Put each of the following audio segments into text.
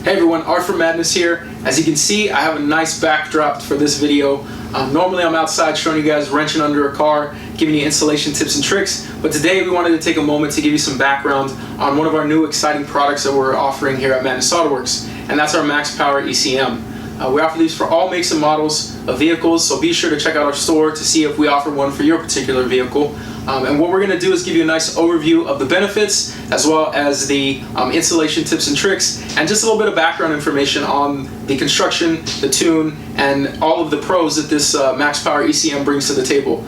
Hey everyone, Art from Madness here. As you can see, I have a nice backdrop for this video. Normally I'm outside showing you guys wrenching under a car, giving you installation tips and tricks, but today we wanted to take a moment to give you some background on one of our new exciting products that we're offering here at MADNESS Autoworks, and that's our MAXPower ECM. We offer these for all makes and models of vehicles, so be sure to check out our store to see if we offer one for your particular vehicle. And what we're going to do is give you a nice overview of the benefits as well as the installation tips and tricks, and just a little bit of background information on the construction, the tune, and all of the pros that this MAXPower ECM brings to the table.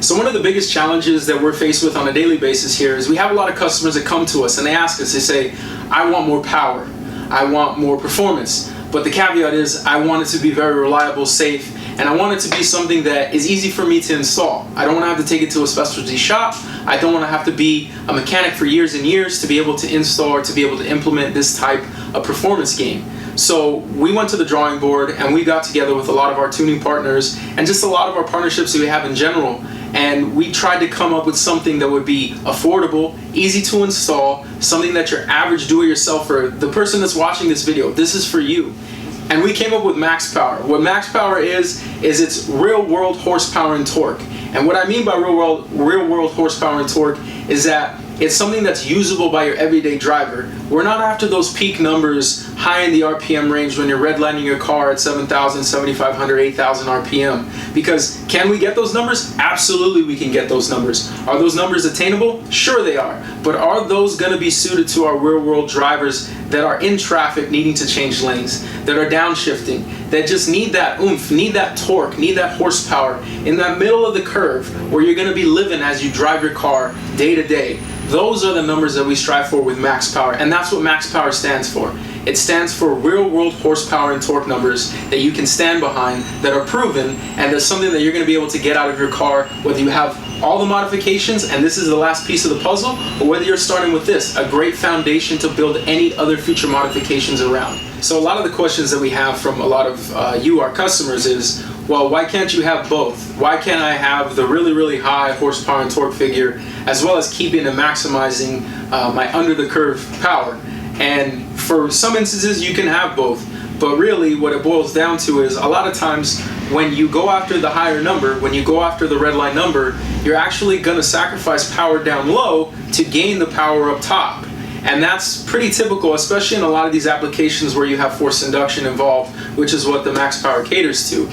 So one of the biggest challenges that we're faced with on a daily basis here is we have a lot of customers that come to us and they ask us, they say, I want more power, I want more performance, but the caveat is I want it to be very reliable, safe, and I want it to be something that is easy for me to install. I don't want to have to take it to a specialty shop. I don't want to have to be a mechanic for years and years to be able to install or to be able to implement this type of performance game. So we went to the drawing board and we got together with a lot of our tuning partners and just a lot of our partnerships that we have in general, and we tried to come up with something that would be affordable, easy to install, something that your average do-it-yourselfer, the person that's watching this video, this is for you. And we came up with MAXPower. What MAXPower is it's real-world horsepower and torque. And what I mean by real-world horsepower and torque is that it's something that's usable by your everyday driver. We're not after those peak numbers high in the RPM range when you're redlining your car at 7,000, 7,500, 8,000 RPM. Because can we get those numbers? Absolutely we can get those numbers. Are those numbers attainable? Sure they are. But are those going to be suited to our real-world drivers that are in traffic needing to change lanes, that are downshifting, that just need that oomph, need that torque, need that horsepower in that middle of the curve where you're going to be living as you drive your car day to day? Those are the numbers that we strive for with MAXPower, and that's what MAXPower stands for. It stands for real-world horsepower and torque numbers that you can stand behind, that are proven, and that's something that you're going to be able to get out of your car, whether you have all the modifications and this is the last piece of the puzzle, or whether you're starting with this, a great foundation to build any other future modifications around. So a lot of the questions that we have from a lot of you, our customers, is, well, why can't you have both? Why can't I have the really, really high horsepower and torque figure as well as keeping and maximizing my under-the-curve power? And for some instances, you can have both. But really, what it boils down to is a lot of times when you go after the higher number, when you go after the red line number, you're actually going to sacrifice power down low to gain the power up top. And that's pretty typical, especially in a lot of these applications where you have forced induction involved, which is what the MAXPower caters to,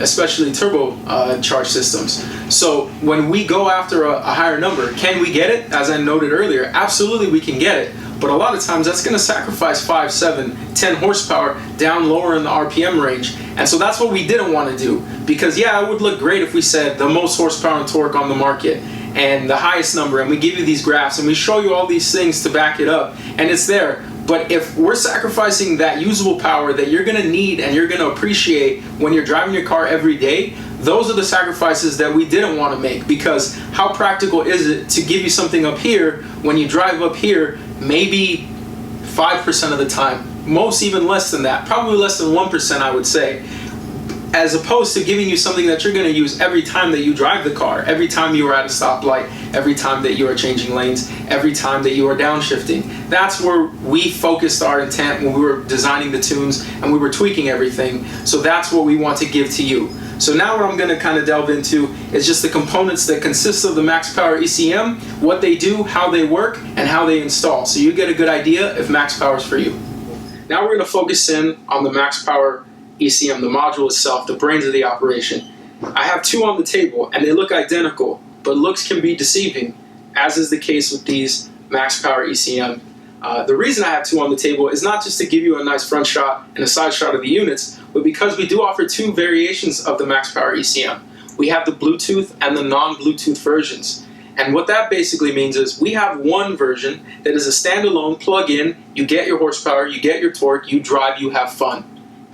especially turbocharged systems. So when we go after a higher number, can we get it? As I noted earlier, absolutely we can get it. But a lot of times that's going to sacrifice 5, 7, 10 horsepower down lower in the RPM range. And so that's what we didn't want to do. Because yeah, it would look great if we said the most horsepower and torque on the market and the highest number, and we give you these graphs and we show you all these things to back it up, and it's there. But if we're sacrificing that usable power that you're going to need and you're going to appreciate when you're driving your car every day, those are the sacrifices that we didn't want to make. Because how practical is it to give you something up here when you drive up here maybe 5% of the time, most even less than that, probably less than 1% I would say, as opposed to giving you something that you're going to use every time that you drive the car, every time you are at a stoplight, every time that you are changing lanes, every time that you are downshifting. That's where we focused our intent when we were designing the tunes and we were tweaking everything. So that's what we want to give to you. So now what I'm going to kind of delve into is just the components that consist of the MAXPower ECM, what they do, how they work, and how they install. So you get a good idea if MAXPower is for you. Now we're going to focus in on the MAXPower ECM, the module itself, the brains of the operation. I have two on the table and they look identical, but looks can be deceiving, as is the case with these MAXPower ECM. The reason I have two on the table is not just to give you a nice front shot and a side shot of the units, but because we do offer two variations of the MAXPower ECM. We have the Bluetooth and the non-Bluetooth versions. And what that basically means is we have one version that is a standalone plug-in. You get your horsepower, you get your torque, you drive, you have fun.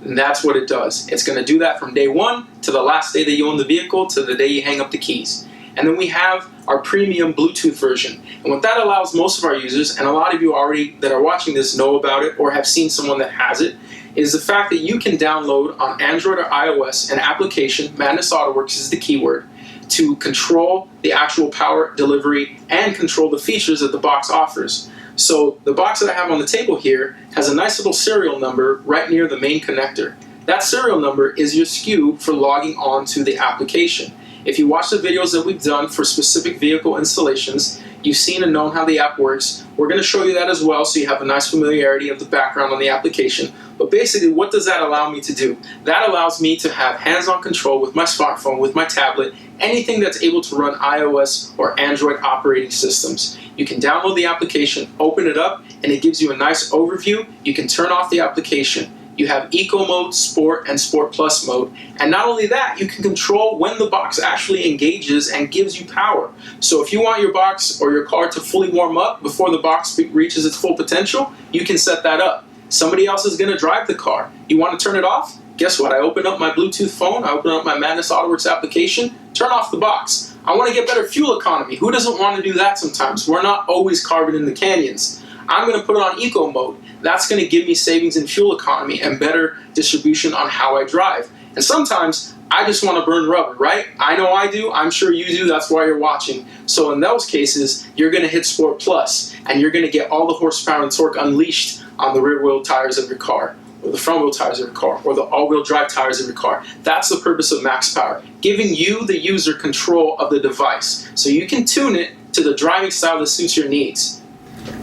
And that's what it does. It's going to do that from day one to the last day that you own the vehicle to the day you hang up the keys. And then we have our premium Bluetooth version. And what that allows most of our users, and a lot of you already that are watching this know about it or have seen someone that has it, is the fact that you can download on Android or iOS an application, MADNESS Autoworks is the keyword, to control the actual power delivery and control the features that the box offers. So the box that I have on the table here has a nice little serial number right near the main connector. That serial number is your SKU for logging on to the application. If you watch the videos that we've done for specific vehicle installations, you've seen and known how the app works. We're going to show you that as well so you have a nice familiarity of the background on the application. But basically, what does that allow me to do? That allows me to have hands-on control with my smartphone, with my tablet, anything that's able to run iOS or Android operating systems. You can download the application, open it up, and it gives you a nice overview. You can turn off the application. You have Eco Mode, Sport, and Sport Plus mode. And not only that, you can control when the box actually engages and gives you power. So if you want your box or your car to fully warm up before the box reaches its full potential, you can set that up. Somebody else is going to drive the car. You want to turn it off? Guess what? I open up my Bluetooth phone, I open up my MADNESS Autoworks application, turn off the box. I want to get better fuel economy. Who doesn't want to do that sometimes? We're not always carving in the canyons. I'm going to put it on Eco Mode. That's going to give me savings in fuel economy and better distribution on how I drive. And sometimes I just want to burn rubber, right? I know I do. I'm sure you do. That's why you're watching. So in those cases, you're going to hit Sport Plus, and you're going to get all the horsepower and torque unleashed on the rear wheel tires of your car, or the front wheel tires of your car, or the all-wheel drive tires of your car. That's the purpose of MAXPower, giving you, the user, control of the device so you can tune it to the driving style that suits your needs.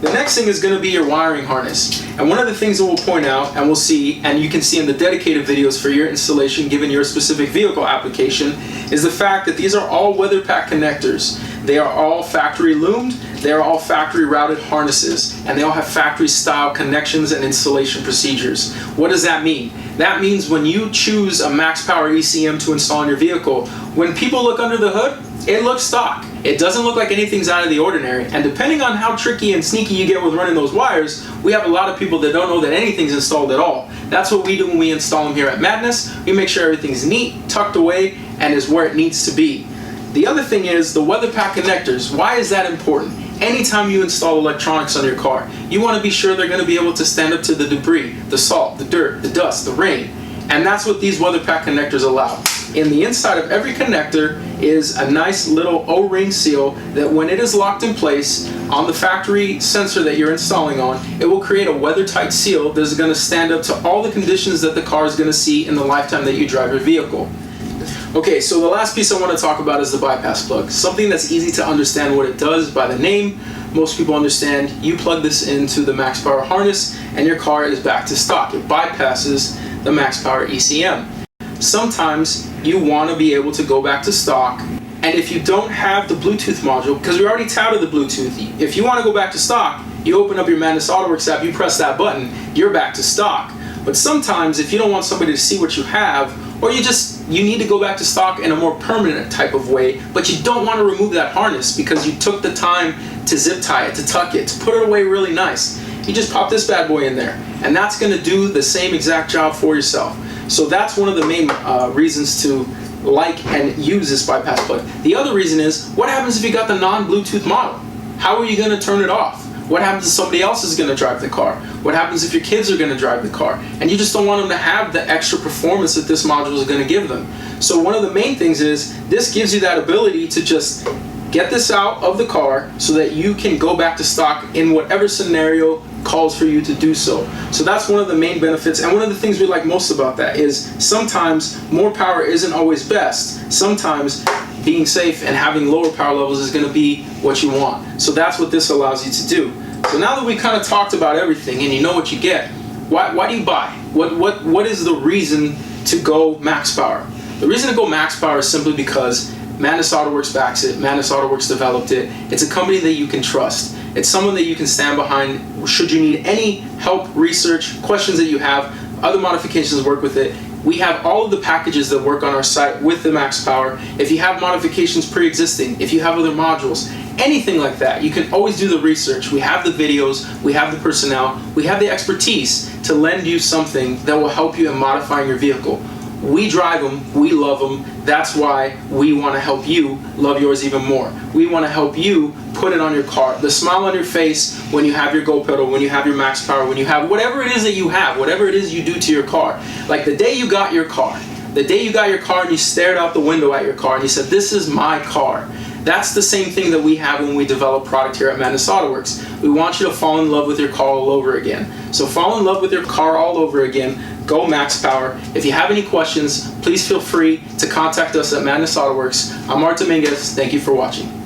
The next thing is going to be your wiring harness. And one of the things that we'll point out and we'll see, and you can see in the dedicated videos for your installation given your specific vehicle application, is the fact that these are all weather pack connectors. They are all factory loomed, they are all factory routed harnesses, and they all have factory style connections and installation procedures. What does that mean? That means when you choose a MAXPower ECM to install in your vehicle, when people look under the hood, it looks stock. It doesn't look like anything's out of the ordinary. And depending on how tricky and sneaky you get with running those wires, we have a lot of people that don't know that anything's installed at all. That's what we do when we install them here at MADNESS. We make sure everything's neat, tucked away, and is where it needs to be. The other thing is the weather pack connectors. Why is that important? Anytime you install electronics on your car, you want to be sure they're going to be able to stand up to the debris, the salt, the dirt, the dust, the rain. And that's what these weather pack connectors allow. In the inside of every connector is a nice little O-ring seal that when it is locked in place on the factory sensor that you're installing on, it will create a weather-tight seal that is going to stand up to all the conditions that the car is going to see in the lifetime that you drive your vehicle. Okay, so the last piece I want to talk about is the bypass plug. Something that's easy to understand what it does by the name. Most people understand you plug this into the MAXPower harness and your car is back to stock. It bypasses the MAXPower ECM. Sometimes you want to be able to go back to stock, and if you don't have the Bluetooth module, because we already touted the Bluetooth, if you want to go back to stock, you open up your MADNESS Autoworks app, you press that button, you're back to stock. But sometimes if you don't want somebody to see what you have, or you need to go back to stock in a more permanent type of way, but you don't want to remove that harness because you took the time to zip tie it, to tuck it, to put it away really nice. You just pop this bad boy in there, and that's going to do the same exact job for yourself. So that's one of the main reasons to like and use this bypass plug. The other reason is, what happens if you got the non-Bluetooth model? How are you going to turn it off? What happens if somebody else is going to drive the car? What happens if your kids are going to drive the car? And you just don't want them to have the extra performance that this module is going to give them. So one of the main things is, this gives you that ability to just get this out of the car so that you can go back to stock in whatever scenario calls for you to do so. So that's one of the main benefits, and one of the things we like most about that is sometimes more power isn't always best. Sometimes being safe and having lower power levels is going to be what you want. So that's what this allows you to do. So now that we kind of talked about everything and you know what you get, why do you buy? What is the reason to go MAXPower? The reason to go MAXPower is simply because MADNESS Autoworks backs it, MADNESS Autoworks developed it. It's a company that you can trust. It's someone that you can stand behind should you need any help, research, questions that you have, other modifications work with it. We have all of the packages that work on our site with the MAXPower. If you have modifications pre-existing, if you have other modules, anything like that, you can always do the research. We have the videos, we have the personnel, we have the expertise to lend you something that will help you in modifying your vehicle. We drive them, we love them, that's why we want to help you love yours even more. We want to help you put it on your car. The smile on your face when you have your Go pedal, when you have your MAXPower, when you have whatever it is that you have, whatever it is you do to your car. Like the day you got your car, and you stared out the window at your car and you said, this is my car. That's the same thing that we have when we develop product here at MADNESS Autoworks. We want you to fall in love with your car all over again. So fall in love with your car all over again. Go MAXPower. If you have any questions, please feel free to contact us at MADNESS Autoworks. I'm Mark Dominguez. Thank you for watching.